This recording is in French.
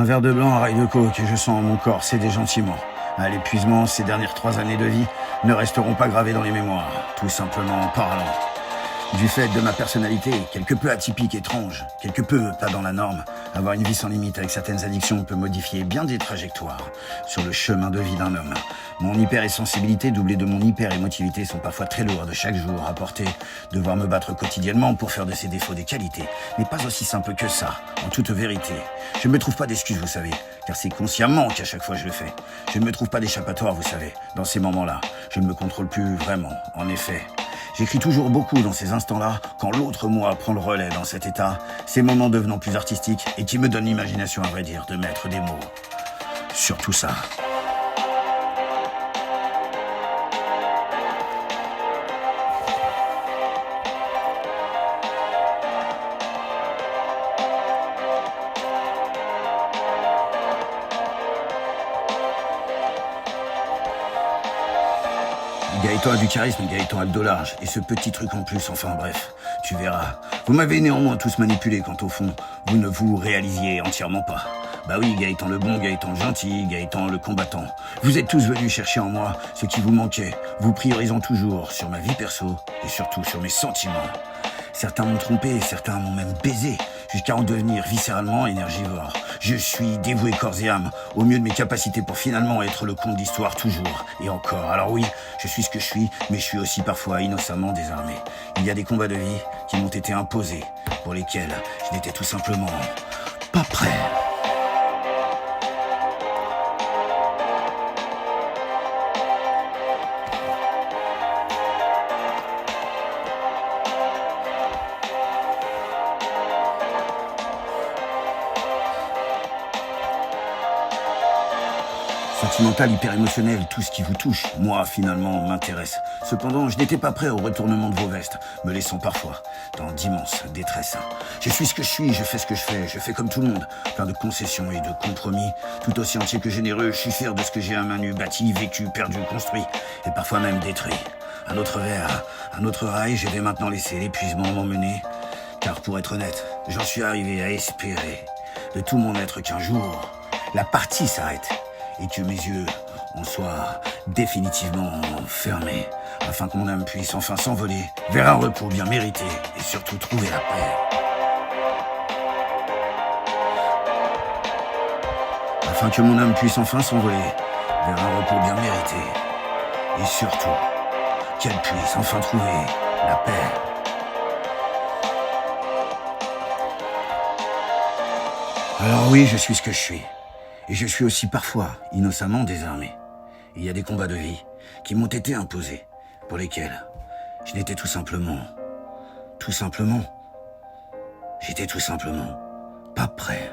Un verre de blanc, un rail de coke, et je sens mon corps céder gentiment. À l'épuisement, ces dernières 3 années de vie ne resteront pas gravées dans les mémoires, tout simplement en parlant. Du fait de ma personnalité, quelque peu atypique, étrange, quelque peu pas dans la norme, avoir une vie sans limite avec certaines addictions peut modifier bien des trajectoires sur le chemin de vie d'un homme. Mon hyper-sensibilité doublée de mon hyper-émotivité sont parfois très lourdes chaque jour à porter. Devoir me battre quotidiennement pour faire de ces défauts des qualités n'est pas aussi simple que ça, en toute vérité. Je ne me trouve pas d'excuses, vous savez, car c'est consciemment qu'à chaque fois je le fais. Je ne me trouve pas d'échappatoire, vous savez, dans ces moments-là. Je ne me contrôle plus vraiment, en effet. J'écris toujours beaucoup dans ces instants-là, quand l'autre moi prend le relais dans cet état, ces moments devenant plus artistiques et qui me donnent l'imagination, à vrai dire, de mettre des mots sur tout ça. Gaëtan a du charisme, Gaëtan a de large, et ce petit truc en plus, enfin bref, tu verras. Vous m'avez néanmoins tous manipulé quand au fond, vous ne vous réalisiez entièrement pas. Bah oui, Gaëtan le bon, Gaëtan le gentil, Gaëtan le combattant. Vous êtes tous venus chercher en moi ce qui vous manquait, vous priorisant toujours sur ma vie perso et surtout sur mes sentiments. Certains m'ont trompé, certains m'ont même baisé, jusqu'à en devenir viscéralement énergivore. Je suis dévoué corps et âme, au mieux de mes capacités pour finalement être le comte d'histoire toujours et encore. Alors oui, je suis ce que je suis, mais je suis aussi parfois innocemment désarmé. Il y a des combats de vie qui m'ont été imposés, pour lesquels je n'étais tout simplement pas prêt. Sentimental, hyper émotionnel, tout ce qui vous touche, moi, finalement, m'intéresse. Cependant, je n'étais pas prêt au retournement de vos vestes, me laissant parfois dans d'immenses détresses. Je suis ce que je suis, je fais ce que je fais comme tout le monde, plein de concessions et de compromis, tout aussi entier que généreux, je suis fier de ce que j'ai à main nue, bâti, vécu, perdu, construit, et parfois même détruit. Un autre verre, un autre rail, je vais maintenant laisser l'épuisement m'emmener, car pour être honnête, j'en suis arrivé à espérer de tout mon être qu'un jour, la partie s'arrête. Et que mes yeux en soient définitivement fermés, afin que mon âme puisse enfin s'envoler vers un repos bien mérité et surtout trouver la paix. Afin que mon âme puisse enfin s'envoler vers un repos bien mérité et surtout qu'elle puisse enfin trouver la paix. Alors oui, je suis ce que je suis. Et je suis aussi parfois innocemment désarmé. Il y a des combats de vie qui m'ont été imposés, pour lesquels je n'étais j'étais tout simplement pas prêt.